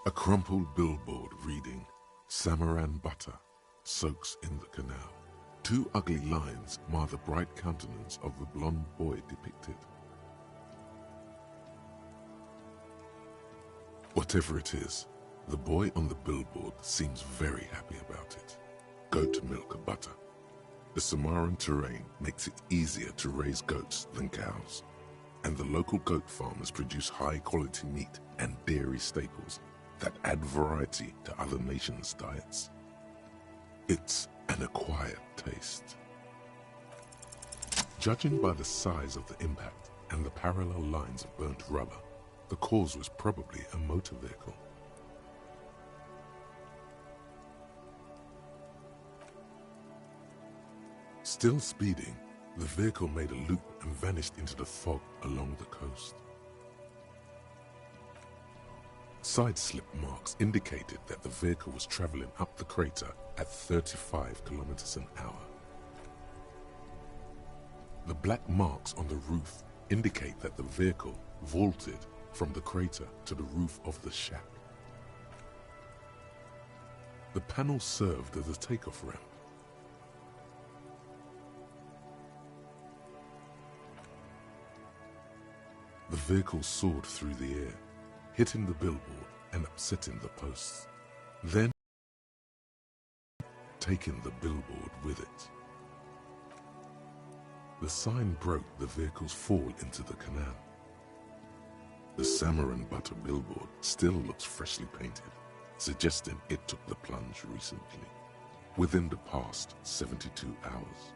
A crumpled billboard reading, "Samaran butter soaks in the canal." Two ugly lines mar the bright countenance of the blonde boy depicted. Whatever it is, the boy on the billboard seems very happy about it. Goat milk butter. The Samaran terrain makes it easier to raise goats than cows, and the local goat farmers produce high-quality meat and dairy staples that add variety to other nations' diets. It's an acquired taste. Judging by the size of the impact and the parallel lines of burnt rubber, the cause was probably a motor vehicle. Still speeding, the vehicle made a loop and vanished into the fog along the coast. Side slip marks indicated that the vehicle was traveling up the crater at 35 kilometers an hour. The black marks on the roof indicate that the vehicle vaulted from the crater to the roof of the shack. The panel served as a takeoff ramp. The vehicle soared through the air, hitting the billboard and upsetting the posts, then taking the billboard with it. The sign broke the vehicle's fall into the canal. The Samaran butter billboard still looks freshly painted, suggesting it took the plunge recently, within the past 72 hours.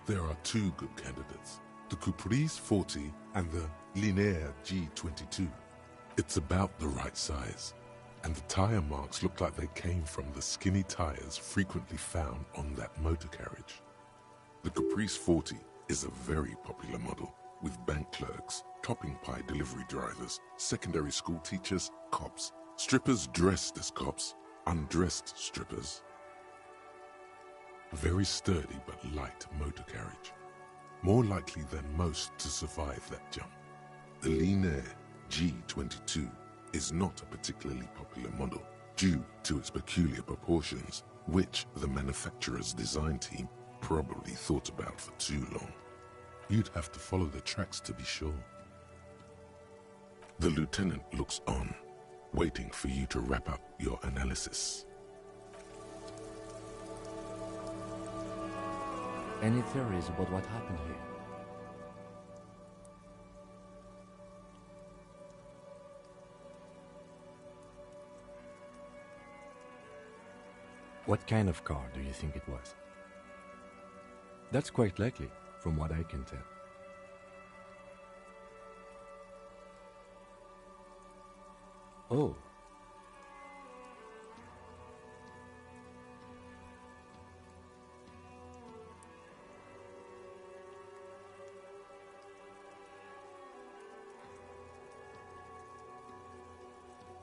There are two good candidates, the Caprice 40 and the Linear G22. It's about the right size, and the tire marks look like they came from the skinny tires frequently found on that motor carriage. The Caprice 40 is a very popular model, with bank clerks, topping pie delivery drivers, secondary school teachers, cops, strippers dressed as cops, undressed strippers. Very sturdy but light motor carriage, more likely than most to survive that jump. The Linear G22 is not a particularly popular model due to its peculiar proportions, which the manufacturer's design team probably thought about for too long. You'd have to follow the tracks to be sure. The lieutenant looks on, waiting for you to wrap up your analysis. Any theories about what happened here? What kind of car do you think it was? That's quite likely, from what I can tell. Oh.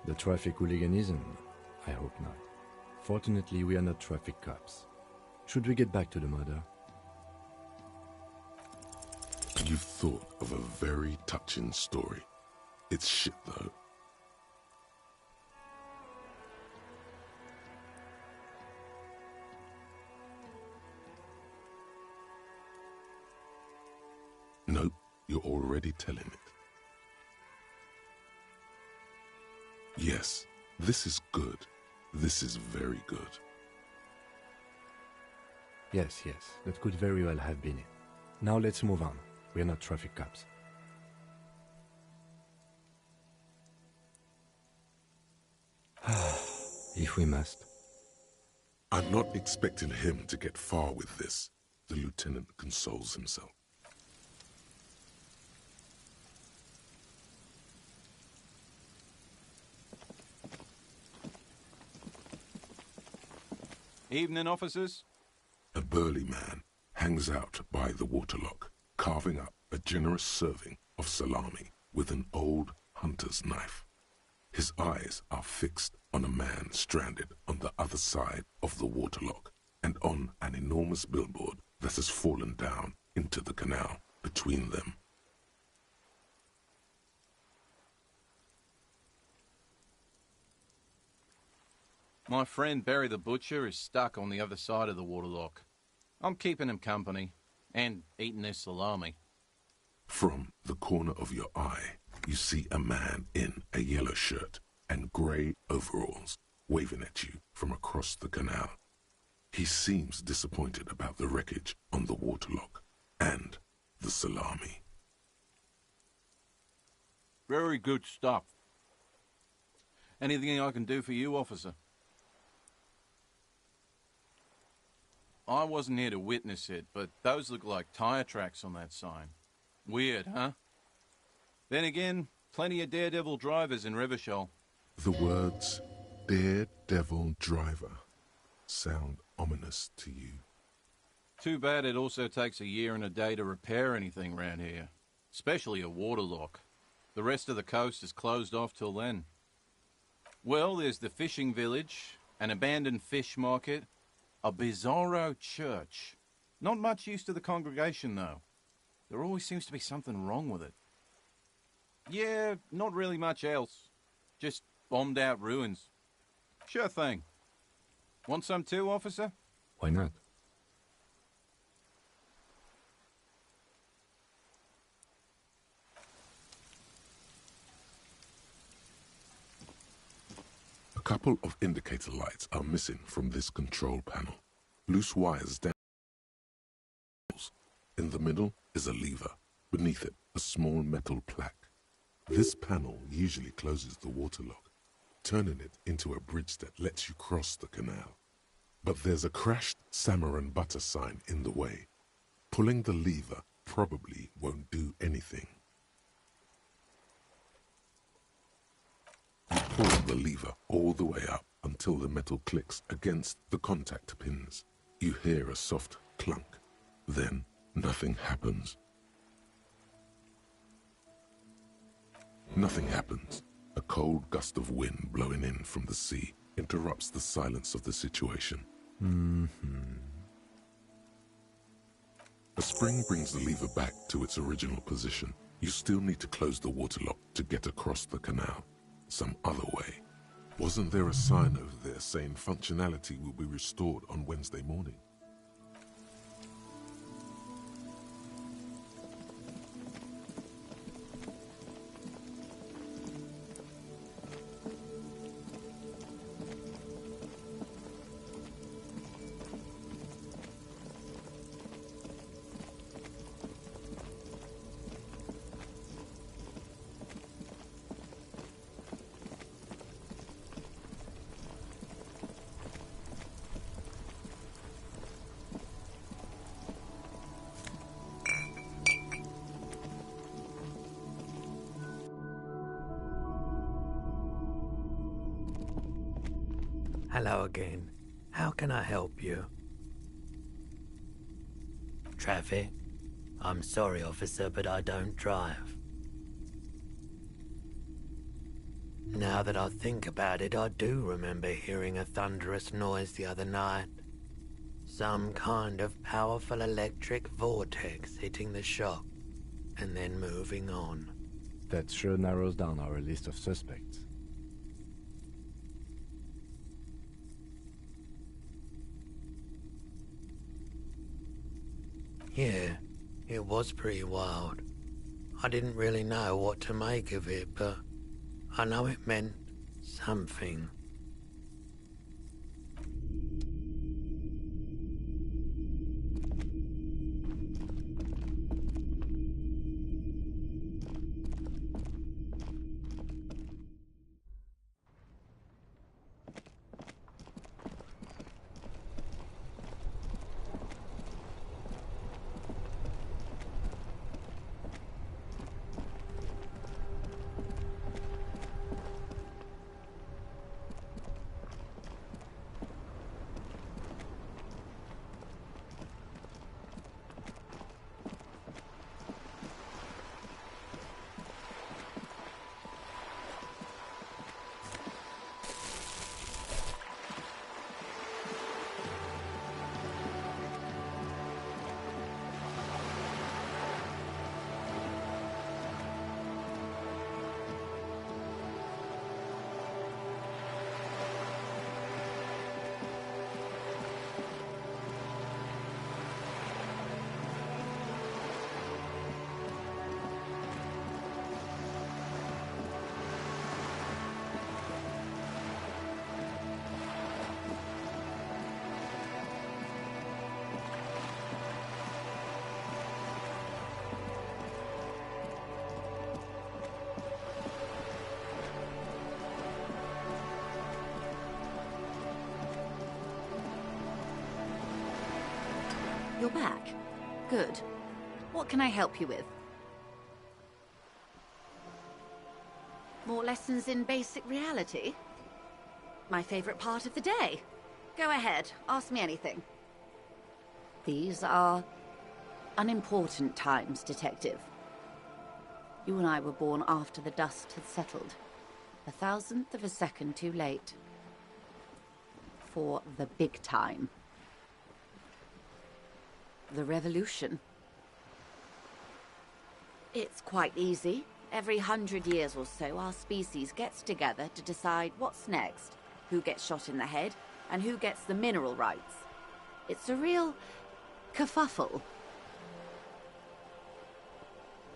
The traffic hooliganism? I hope not. Fortunately, we are not traffic cops. Should we get back to the murder? You've thought of a very touching story. It's shit, though. Nope, you're already telling it. Yes, this is good. This is very good. Yes, that could very well have been it. Now let's move on. We're not traffic cops. If we must. I'm not expecting him to get far with this, the lieutenant consoles himself. Evening, officers. A burly man hangs out by the waterlock, carving up a generous serving of salami with an old hunter's knife. His eyes are fixed on a man stranded on the other side of the waterlock and on an enormous billboard that has fallen down into the canal between them. My friend Barry the Butcher is stuck on the other side of the waterlock. I'm keeping him company, and eating his salami. From the corner of your eye, you see a man in a yellow shirt and grey overalls waving at you from across the canal. He seems disappointed about the wreckage on the waterlock and the salami. Very good stuff. Anything I can do for you, officer? I wasn't here to witness it, but those look like tire tracks on that sign. Weird, huh? Then again, plenty of daredevil drivers in Rivershoal. The words daredevil driver sound ominous to you. Too bad it also takes a year and a day to repair anything round here. Especially a waterlock. The rest of the coast is closed off till then. Well, there's the fishing village, an abandoned fish market, a bizarro church. Not much use to the congregation, though. There always seems to be something wrong with it. Yeah, not really much else. Just bombed out ruins. Sure thing. Want some too, officer? Why not? A couple of indicator lights are missing from this control panel. Loose wires down. In the middle is a lever. Beneath it, a small metal plaque. This panel usually closes the waterlock, turning it into a bridge that lets you cross the canal. But there's a crashed salmon and butter sign in the way. Pulling the lever probably won't do anything. You pull the lever all the way up until the metal clicks against the contact pins. You hear a soft clunk. Then nothing happens. Nothing happens. A cold gust of wind blowing in from the sea interrupts the silence of the situation. A spring brings the lever back to its original position. You still need to close the waterlock to get across the canal. Some other way. Wasn't there a sign over there saying functionality will be restored on Wednesday morning? Hello again. How can I help you? Traffic? I'm sorry, officer, but I don't drive. Now that I think about it, I do remember hearing a thunderous noise the other night. Some kind of powerful electric vortex hitting the shop and then moving on. That sure narrows down our list of suspects. Yeah, it was pretty wild. I didn't really know what to make of it, but I know it meant something. you're back. Good. What can I help you with? More lessons in basic reality? My favorite part of the day. Go ahead, ask me anything. These are unimportant times, Detective. You and I were born after the dust had settled. 1,000th of a second too late. For the big time. The revolution. It's quite easy. Every 100 years or so, our species gets together to decide what's next, who gets shot in the head, and who gets the mineral rights. It's a real kerfuffle.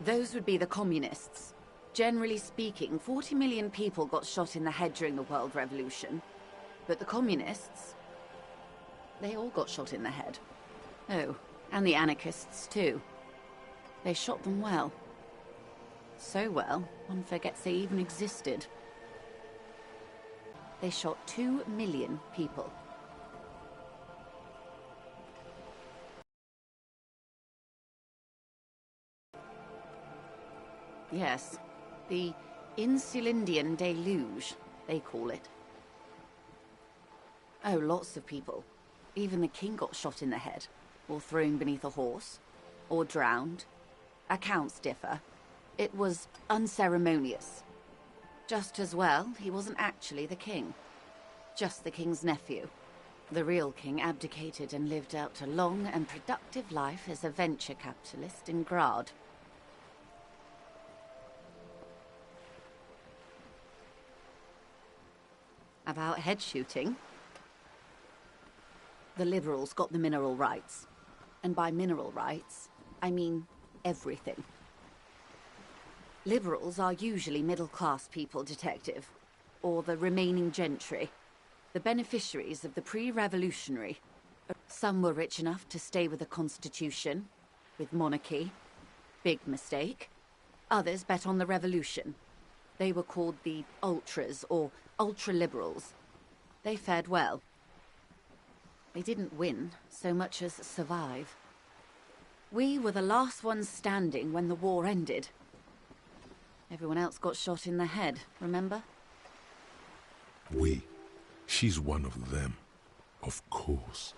Those would be the communists. Generally speaking, 40 million people got shot in the head during the World Revolution. But the communists, they all got shot in the head. Oh, and the anarchists too. They shot them well. So well, one forgets they even existed. They shot 2 million people. Yes, the Insulindian deluge, they call it. Oh, lots of people. Even the king got shot in the head, or thrown beneath a horse, or drowned. Accounts differ. It was unceremonious. Just as well, he wasn't actually the king. Just the king's nephew. The real king abdicated and lived out a long and productive life as a venture capitalist in Grad. About head shooting? The liberals got the mineral rights. And by mineral rights, I mean everything. Liberals are usually middle-class people, Detective. Or the remaining gentry. The beneficiaries of the pre-revolutionary. Some were rich enough to stay with the Constitution, with monarchy. Big mistake. Others bet on the revolution. They were called the ultras, or ultra-liberals. They fared well. They didn't win so much as survive. We were the last ones standing when the war ended. Everyone else got shot in the head, remember? We. She's one of them. Of course.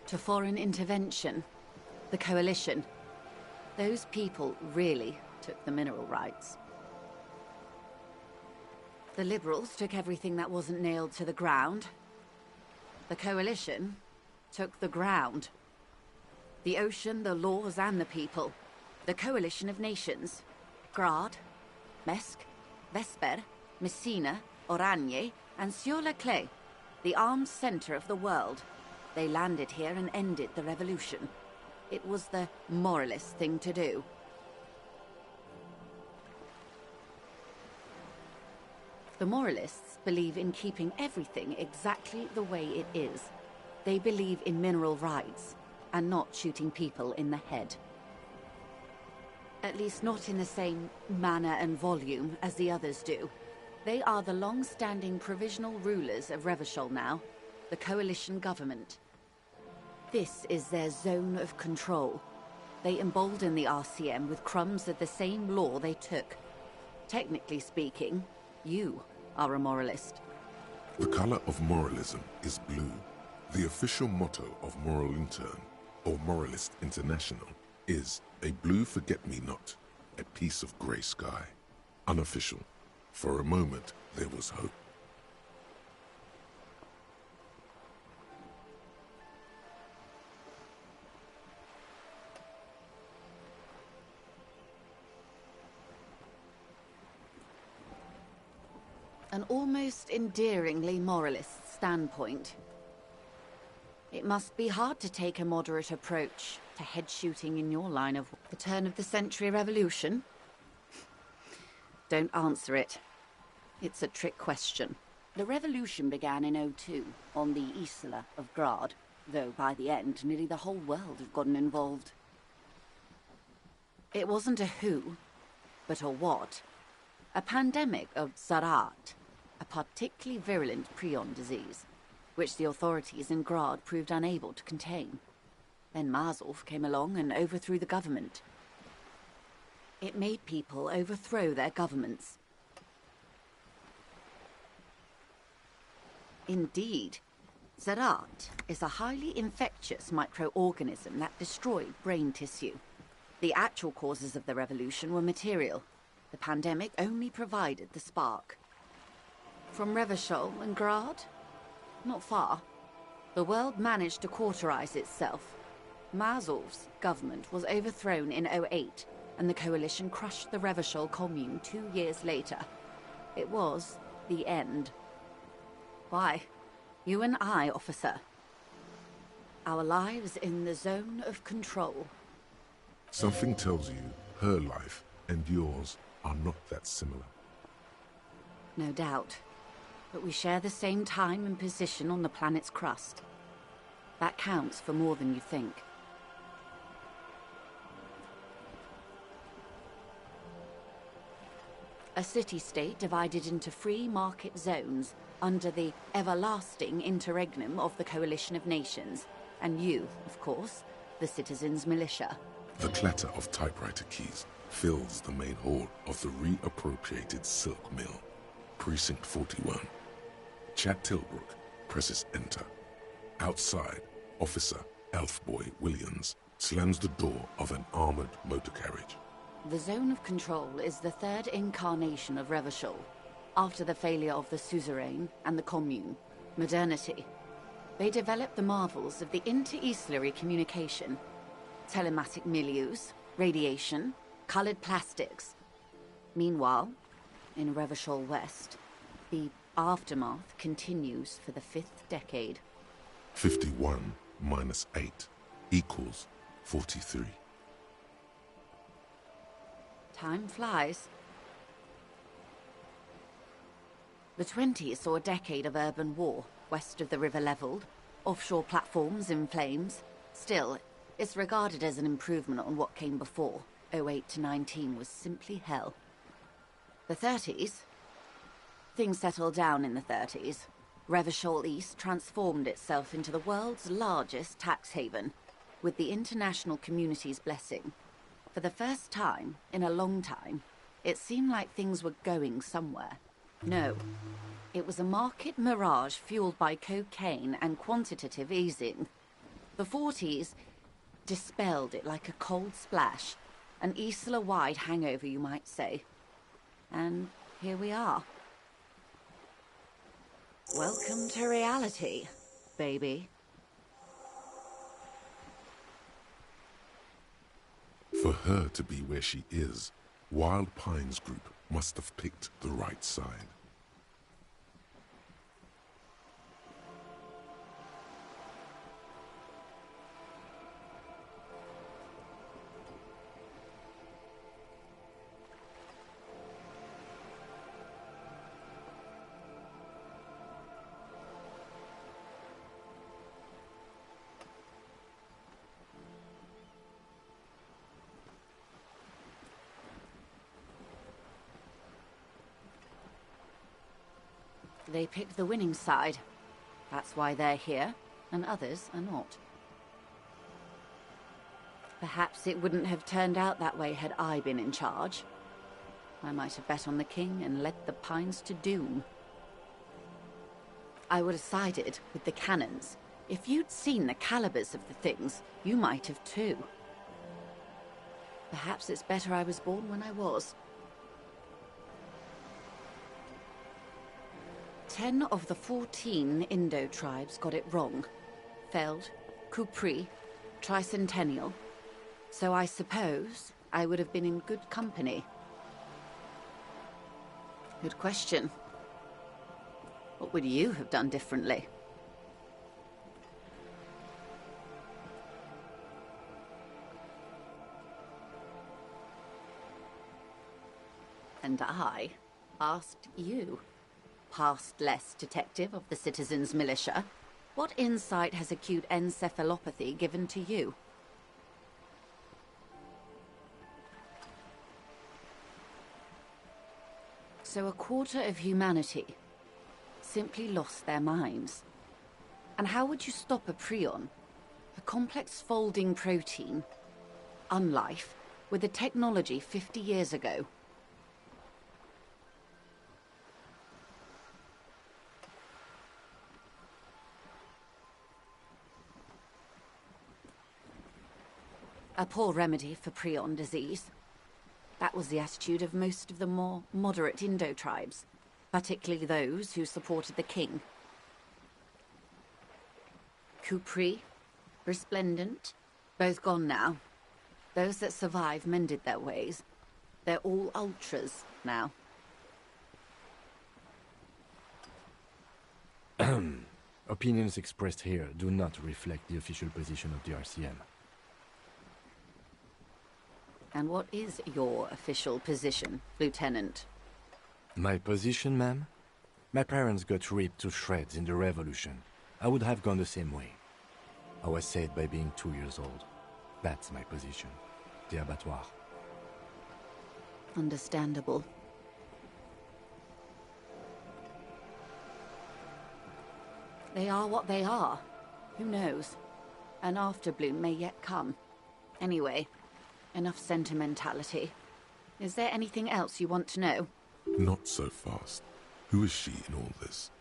To foreign intervention. The coalition. Those people really took the mineral rights. The liberals took everything that wasn't nailed to the ground. The coalition took the ground. The ocean, the laws, and the people. The coalition of nations. Grad, Mesk, Vesper, Messina, Oranje, and Sur-le-Clay. The armed center of the world. They landed here and ended the revolution. It was the moralist thing to do. The moralists believe in keeping everything exactly the way it is. They believe in mineral rights, and not shooting people in the head. At least not in the same manner and volume as the others do. They are the long-standing provisional rulers of Revachol now, the coalition government. This is their zone of control. They embolden the RCM with crumbs of the same law they took. Technically speaking, you are a moralist. The color of moralism is blue. The official motto of Moral Intern, or Moralist International, is a blue forget-me-not, a piece of grey sky. Unofficial. For a moment, there was hope. An almost endearingly moralist standpoint. It must be hard to take a moderate approach to head shooting in your line of the turn-of-the-century revolution. Don't answer it. It's a trick question. The revolution began in '02 on the Isla of Grad, though by the end nearly the whole world had gotten involved. It wasn't a who, but a what. A pandemic of Zarat, a particularly virulent prion disease, which the authorities in Grad proved unable to contain. Then Marzolf came along and overthrew the government. It made people overthrow their governments. Indeed, Zarat is a highly infectious microorganism that destroyed brain tissue. The actual causes of the revolution were material. The pandemic only provided the spark. From Revachol and Grad? Not far. The world managed to cauterize itself. Marzolf's government was overthrown in '08, and the coalition crushed the Revachol commune 2 years later. It was the end. Why? You and I, officer. Our lives in the zone of control. Something tells you her life and yours are not that similar. No doubt. But we share the same time and position on the planet's crust. That counts for more than you think. A city-state divided into free market zones under the everlasting interregnum of the Coalition of Nations, and you, of course, the citizens' militia. The clatter of typewriter keys fills the main hall of the reappropriated silk mill. Precinct 41. Chad Tilbrook presses enter. Outside, Officer Elfboy Williams slams the door of an armored motor carriage. The Zone of Control is the third incarnation of Revachol, after the failure of the Suzerain and the Commune. Modernity. They developed the marvels of the inter-eastlery communication. Telematic milieus, radiation, colored plastics. Meanwhile, in Revachol West, the aftermath continues for the 5th decade. 51 minus 8 equals 43. Time flies. The 20s saw a decade of urban war, west of the river leveled, offshore platforms in flames. Still, it's regarded as an improvement on what came before. '08 to 19 was simply hell. The 30s? Things settled down in the 30s. Revachol East transformed itself into the world's largest tax haven, with the international community's blessing. For the first time, in a long time, it seemed like things were going somewhere. No. It was a market mirage fueled by cocaine and quantitative easing. The 40s dispelled it like a cold splash, an Isla-wide hangover, you might say. And here we are. Welcome to reality, baby. For her to be where she is, Wild Pines Group must have picked the right side. They picked the winning side. That's why they're here, and others are not. Perhaps it wouldn't have turned out that way had I been in charge. I might have bet on the king and led the Pines to doom. I would have sided with the cannons. If you'd seen the calibers of the things, you might have too. Perhaps it's better I was born when I was. 10 of the 14 Indo tribes got it wrong. Feld, Kupri, Tricentennial. So I suppose I would have been in good company. Good question. What would you have done differently? And I asked you, past-less detective of the Citizens' Militia, what insight has acute encephalopathy given to you? So a quarter of humanity simply lost their minds. And how would you stop a prion, a complex folding protein, unlife, with the technology 50 years ago? A poor remedy for prion disease. That was the attitude of most of the more moderate Indo tribes, particularly those who supported the king. Kupri, Resplendent, both gone now. Those that survived mended their ways. They're all ultras now. Opinions expressed here do not reflect the official position of the RCM. And what is your official position, Lieutenant? My position, ma'am? My parents got ripped to shreds in the revolution. I would have gone the same way. I was saved by being 2 years old. That's my position. The abattoir. Understandable. They are what they are. Who knows? An afterbloom may yet come. Anyway, enough sentimentality. Is there anything else you want to know? Not so fast. Who is she in all this?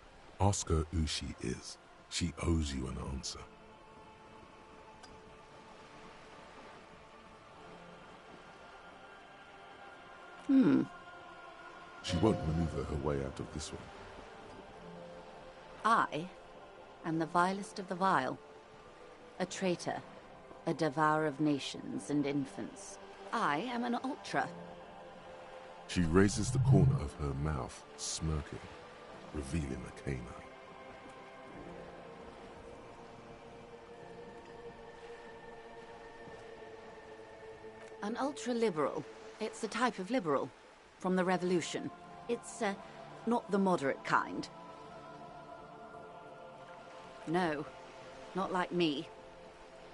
Ask her who she is. She owes you an answer. She won't maneuver her way out of this one. I am the vilest of the vile. A traitor. A devourer of nations and infants. I am an ultra. She raises the corner of her mouth, smirking, revealing a canine. An ultra-liberal. It's a type of liberal. From the revolution. It's, not the moderate kind. No, not like me.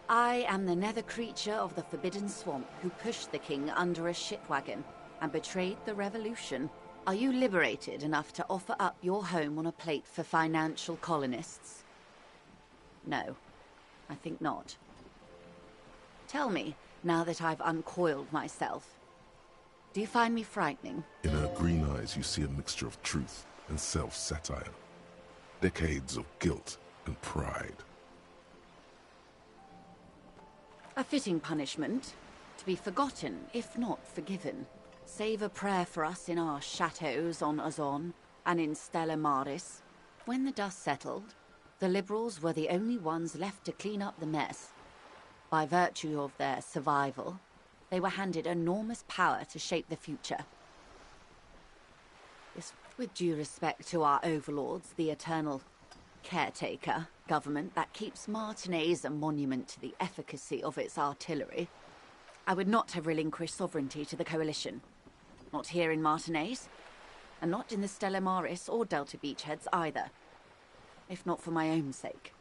I am the nether creature of the Forbidden Swamp who pushed the king under a shitwagon and betrayed the revolution. Are you liberated enough to offer up your home on a plate for financial colonists? No, I think not. Tell me, now that I've uncoiled myself, do you find me frightening? In her green eyes you see a mixture of truth and self-satire. Decades of guilt and pride. A fitting punishment, to be forgotten, if not forgiven. Save a prayer for us in our chateaus on Azon and in Stella Maris. When the dust settled, the liberals were the only ones left to clean up the mess. By virtue of their survival, they were handed enormous power to shape the future. This, with due respect to our overlords, the eternal caretaker government that keeps Martinez a monument to the efficacy of its artillery, I would not have relinquished sovereignty to the Coalition. Not here in Martinez, and not in the Stella Maris or Delta Beachheads either. If not for my own sake.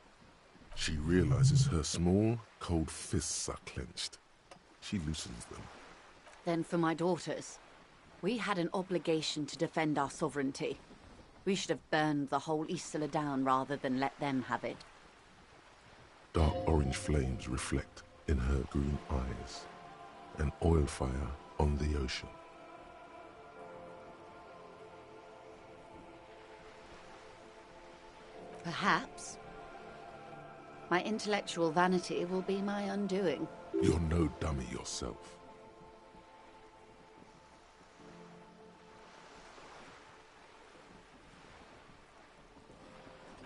She realizes her small, cold fists are clenched. She loosens them. Then for my daughters. We had an obligation to defend our sovereignty. We should have burned the whole Isla down rather than let them have it. Dark orange flames reflect in her green eyes. An oil fire on the ocean. Perhaps. My intellectual vanity will be my undoing. You're no dummy yourself.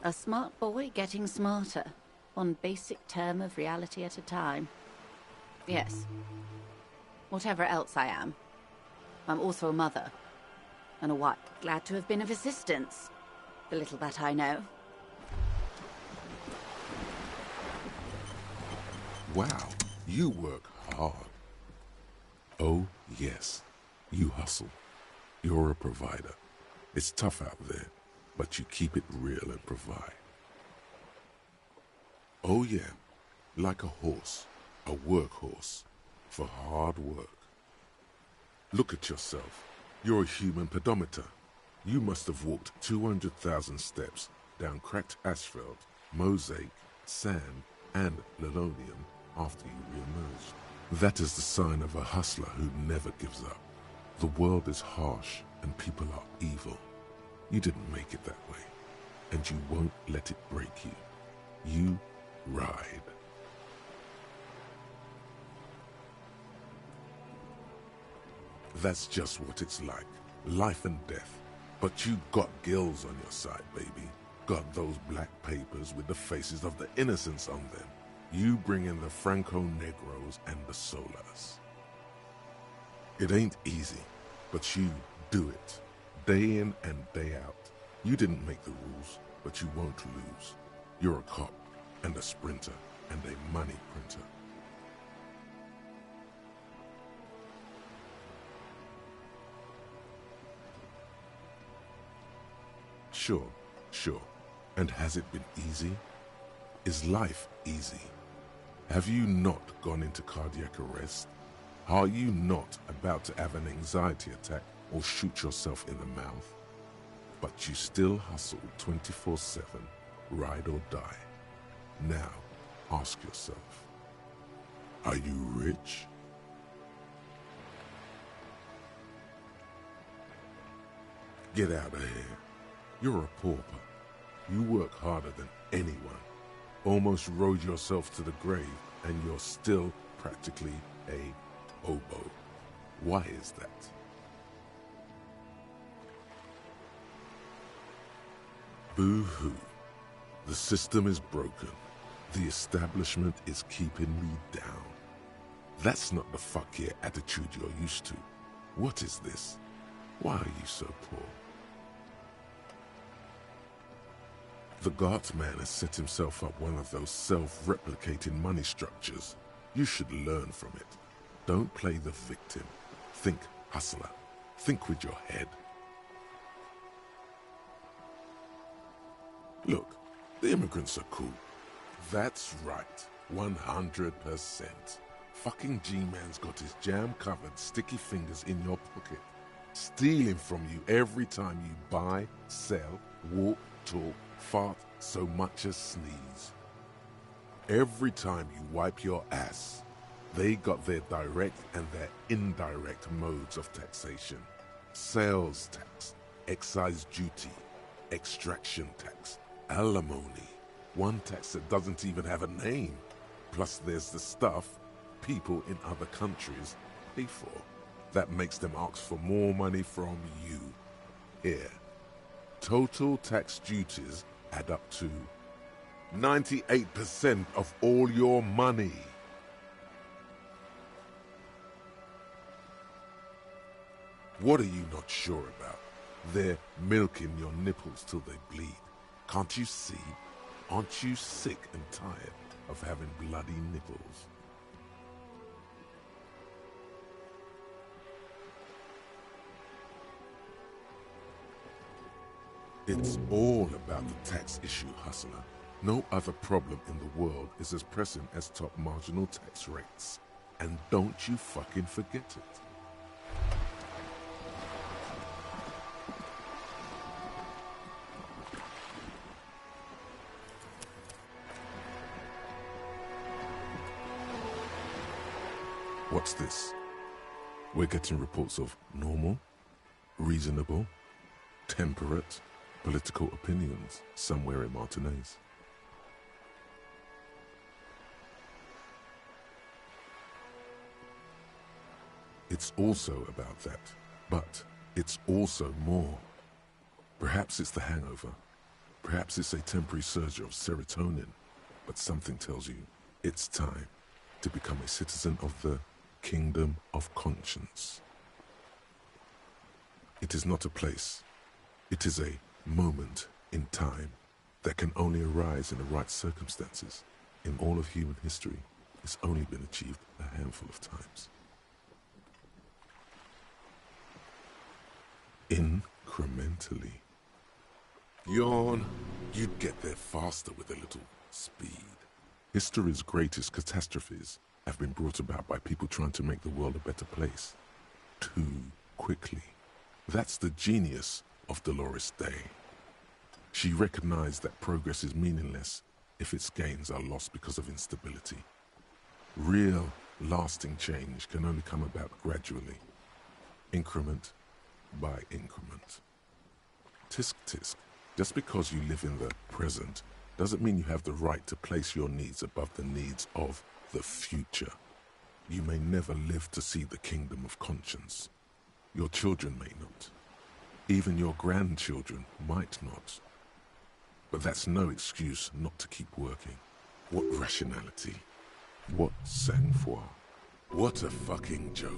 A smart boy getting smarter, one basic term of reality at a time. Yes. Whatever else I am, I'm also a mother. And a wife. Glad to have been of assistance. The little that I know. Wow, you work hard. Oh, yes. You hustle. You're a provider. It's tough out there, but you keep it real and provide. Oh, yeah. Like a horse. A workhorse. For hard work. Look at yourself. You're a human pedometer. You must have walked 200,000 steps down cracked asphalt, mosaic, sand, and linoleum after you re-emerged. That is the sign of a hustler who never gives up. The world is harsh and people are evil. You didn't make it that way, and you won't let it break you. You ride. That's just what it's like, life and death. But you got gills on your side, baby. Got those black papers with the faces of the innocents on them. You bring in the Franco-Negros and the Solas. It ain't easy, but you do it. Day in and day out. You didn't make the rules, but you won't lose. You're a cop, and a sprinter, and a money printer. Sure. And has it been easy? Is life easy? Have you not gone into cardiac arrest? Are you not about to have an anxiety attack or shoot yourself in the mouth? But you still hustle 24/7, ride or die. Now, ask yourself, are you rich? Get out of here. You're a pauper. You work harder than anyone. Almost rode yourself to the grave, and you're still practically a hobo. Why is that? Boo-hoo. The system is broken. The establishment is keeping me down. That's not the fuck yeah attitude you're used to. What is this? Why are you so poor? The Guardsman has set himself up one of those self-replicating money structures. You should learn from it. Don't play the victim. Think hustler. Think with your head. Look, the immigrants are cool. That's right, 100%. Fucking G-Man's got his jam-covered sticky fingers in your pocket, stealing from you every time you buy, sell, walk, talk, fart, so much as sneeze. Every time you wipe your ass, they got their direct and their indirect modes of taxation. Sales tax, excise duty, extraction tax, alimony, one tax that doesn't even have a name. Plus there's the stuff people in other countries pay for. That makes them ask for more money from you. Here, total tax duties add up to 98% of all your money. What are you not sure about? They're milking your nipples till they bleed. Can't you see? Aren't you sick and tired of having bloody nipples? It's all about the tax issue, hustler. No other problem in the world is as pressing as top marginal tax rates. And don't you fucking forget it. What's this? We're getting reports of normal, reasonable, temperate, political opinions somewhere in Martinez. It's also about that, but it's also more. Perhaps it's the hangover. Perhaps it's a temporary surge of serotonin, but something tells you it's time to become a citizen of the Kingdom of Conscience. It is not a place. It is a moment in time that can only arise in the right circumstances. In all of human history, it's only been achieved a handful of times. Incrementally. Yawn, you'd get there faster with a little speed. History's greatest catastrophes have been brought about by people trying to make the world a better place. Too quickly. That's the genius of Dolores Day. She recognized that progress is meaningless if its gains are lost because of instability. Real, lasting change can only come about gradually, increment by increment. Tisk tisk, just because you live in the present doesn't mean you have the right to place your needs above the needs of the future. You may never live to see the kingdom of conscience. Your children may not. Even your grandchildren might not. But that's no excuse not to keep working. What rationality? What sang-froid? What a fucking joke.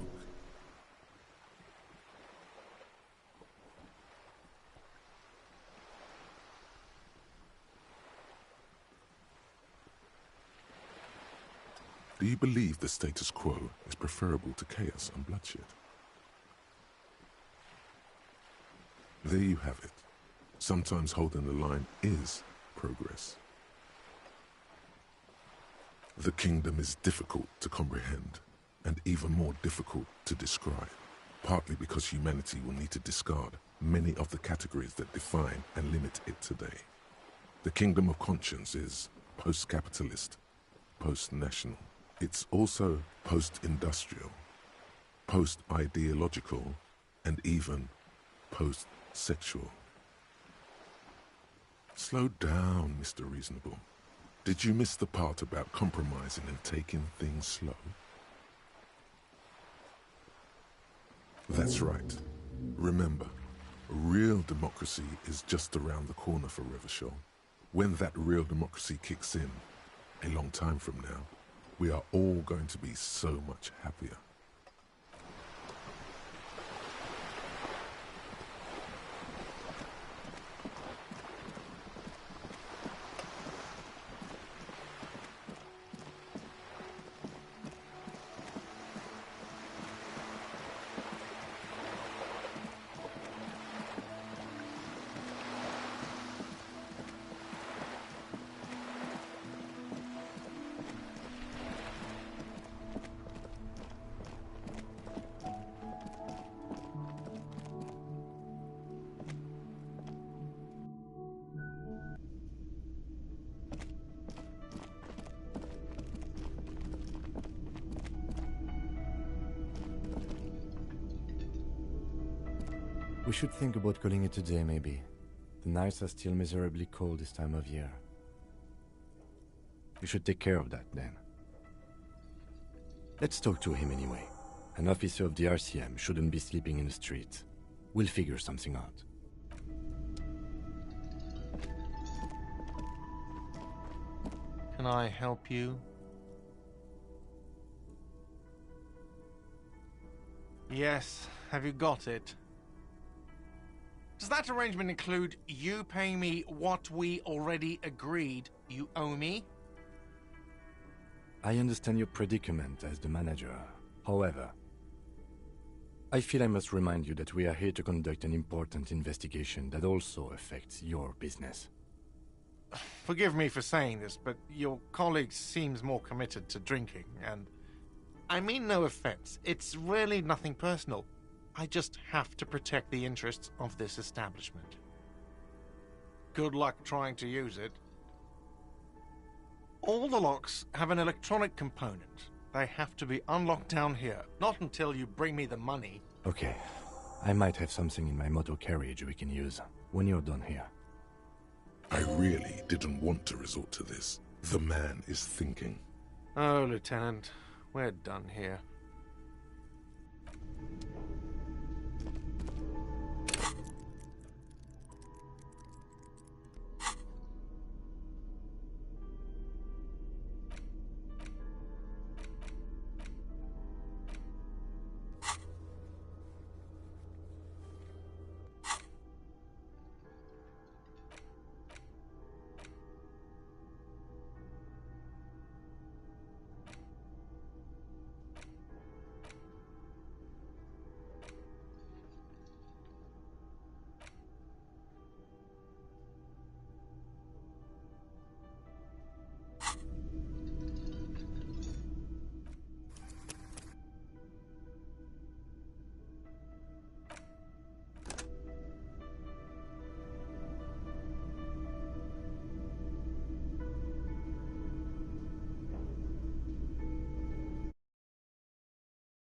Do you believe the status quo is preferable to chaos and bloodshed? There you have it. Sometimes holding the line is progress. The kingdom is difficult to comprehend, and even more difficult to describe, partly because humanity will need to discard many of the categories that define and limit it today. The kingdom of conscience is post-capitalist, post-national. It's also post-industrial, post-ideological, and even post-sexual. Slow down, Mr. Reasonable. Did you miss the part about compromising and taking things slow? That's right. Remember, real democracy is just around the corner for Revachol. When that real democracy kicks in, a long time from now, we are all going to be so much happier. We should think about calling it a day, maybe. The nights are still miserably cold this time of year. You should take care of that, then. Let's talk to him anyway. An officer of the RCM shouldn't be sleeping in the street. We'll figure something out. Can I help you? Yes, have you got it? Does that arrangement include you paying me what we already agreed you owe me? I understand your predicament as the manager. However, I feel I must remind you that we are here to conduct an important investigation that also affects your business. Forgive me for saying this, but your colleague seems more committed to drinking, and I mean no offense. It's really nothing personal. I just have to protect the interests of this establishment. Good luck trying to use it. All the locks have an electronic component. They have to be unlocked down here, not until you bring me the money. Okay. I might have something in my motor carriage we can use when you're done here. I really didn't want to resort to this. The man is thinking. Oh, Lieutenant, we're done here.